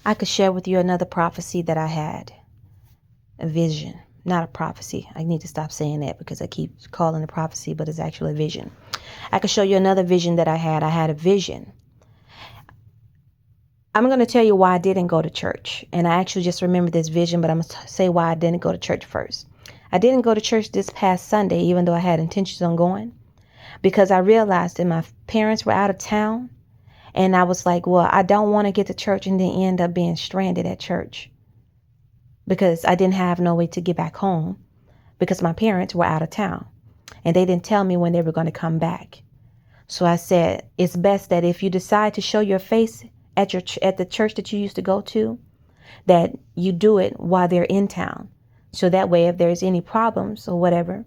I could share with you another prophecy that I had. A vision, not a prophecy. I need to stop saying that because I keep calling it prophecy, but it's actually a vision. I could show you another vision that I had. I had a vision. I'm going to tell you why I didn't go to church. And I actually just remember this vision, but I'm going to say why I didn't go to church first. I didn't go to church this past Sunday, even though I had intentions on going, because I realized that my parents were out of town. And I was like, well, I don't want to get to church and then end up being stranded at church because I didn't have no way to get back home because my parents were out of town and they didn't tell me when they were going to come back. So I said, it's best that if you decide to show your face at the church that you used to go to, that you do it while they're in town. So that way, if there's any problems or whatever,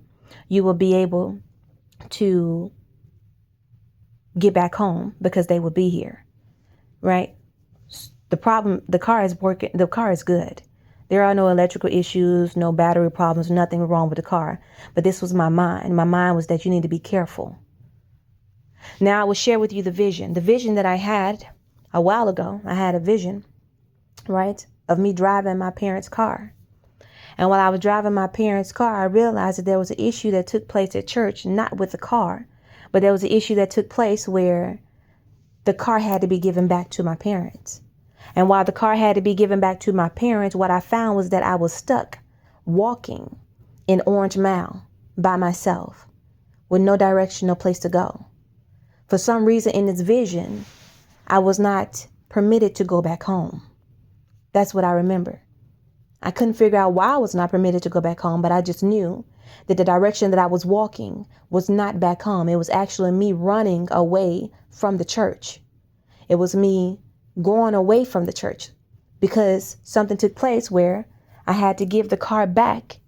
you will be able to get back home because they will be here, right? The car is working. The car is good. There are no electrical issues, no battery problems, nothing wrong with the car. But this was my mind. My mind was that you need to be careful. Now I will share with you the vision. The vision that I had a while ago, I had a vision, right, of me driving my parents' car. And while I was driving my parents' car, I realized that there was an issue that took place at church, not with the car, but there was an issue that took place where the car had to be given back to my parents. And while the car had to be given back to my parents, what I found was that I was stuck walking in Orange Mile by myself with no direction, no place to go. For some reason in this vision, I was not permitted to go back home. That's what I remember. I couldn't figure out why I was not permitted to go back home, but I just knew that the direction that I was walking was not back home. It was actually me running away from the church. It was me going away from the church because something took place where I had to give the car back.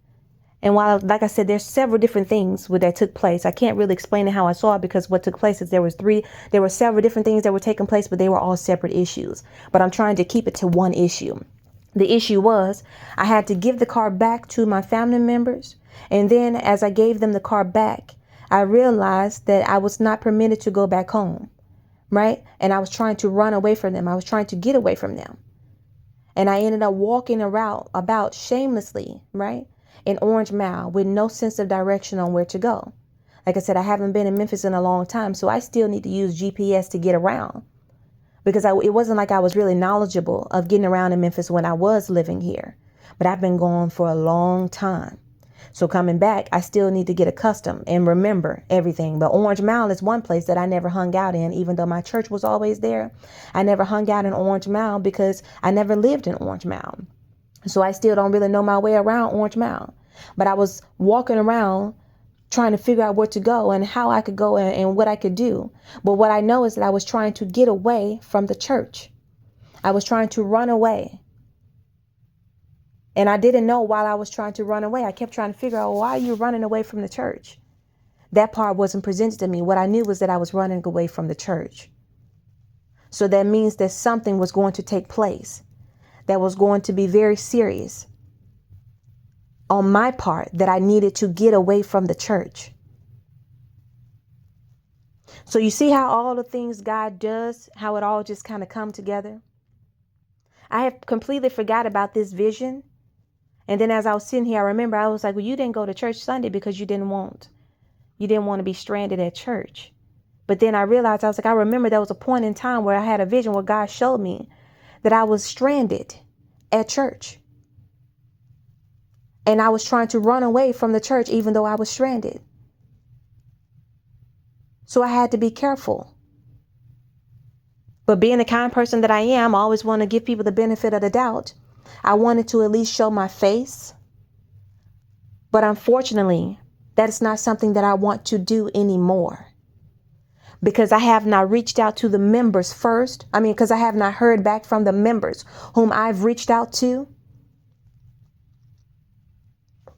And while, like I said, there's several different things that took place. I can't really explain how I saw it because what took place is there were several different things that were taking place, but they were all separate issues. But I'm trying to keep it to one issue. The issue was I had to give the car back to my family members. And then as I gave them the car back, I realized that I was not permitted to go back home. Right. And I was trying to run away from them. I was trying to get away from them. And I ended up walking around about shamelessly. Right. In Orange Mile with no sense of direction on where to go. Like I said, I haven't been in Memphis in a long time, so I still need to use GPS to get around. Because it wasn't like I was really knowledgeable of getting around in Memphis when I was living here. But I've been gone for a long time. So coming back, I still need to get accustomed and remember everything. But Orange Mile is one place that I never hung out in, even though my church was always there. I never hung out in Orange Mile because I never lived in Orange Mile. So I still don't really know my way around Orange Mile. But I was walking around trying to figure out where to go and how I could go and what I could do. But what I know is that I was trying to get away from the church. I was trying to run away. And I didn't know while I was trying to run away. I kept trying to figure out, why are you running away from the church? That part wasn't presented to me. What I knew was that I was running away from the church. So that means that something was going to take place that was going to be very serious on my part, that I needed to get away from the church. So you see how all the things God does, how it all just kind of come together. I have completely forgot about this vision. And then as I was sitting here, I remember I was like, well, you didn't go to church Sunday because you didn't want to be stranded at church. But then I realized, I was like, I remember there was a point in time where I had a vision where God showed me that I was stranded at church. And I was trying to run away from the church, even though I was stranded. So I had to be careful. But being the kind of person that I am, I always want to give people the benefit of the doubt. I wanted to at least show my face. But unfortunately, that is not something that I want to do anymore. Because I have not reached out to the members first. Because I have not heard back from the members whom I've reached out to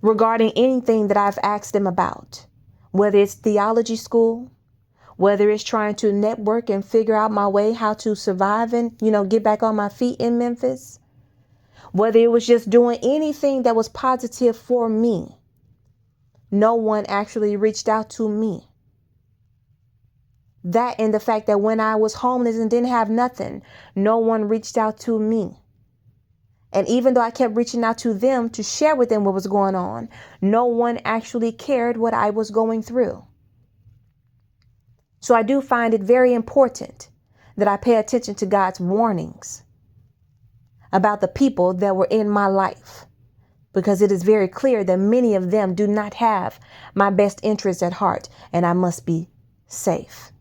regarding anything that I've asked them about. Whether it's theology school, whether it's trying to network and figure out my way, how to survive and, get back on my feet in Memphis. Whether it was just doing anything that was positive for me. No one actually reached out to me. That and the fact that when I was homeless and didn't have nothing, no one reached out to me. And even though I kept reaching out to them to share with them what was going on, no one actually cared what I was going through. So I do find it very important that I pay attention to God's warnings about the people that were in my life, because it is very clear that many of them do not have my best interests at heart, and I must be safe.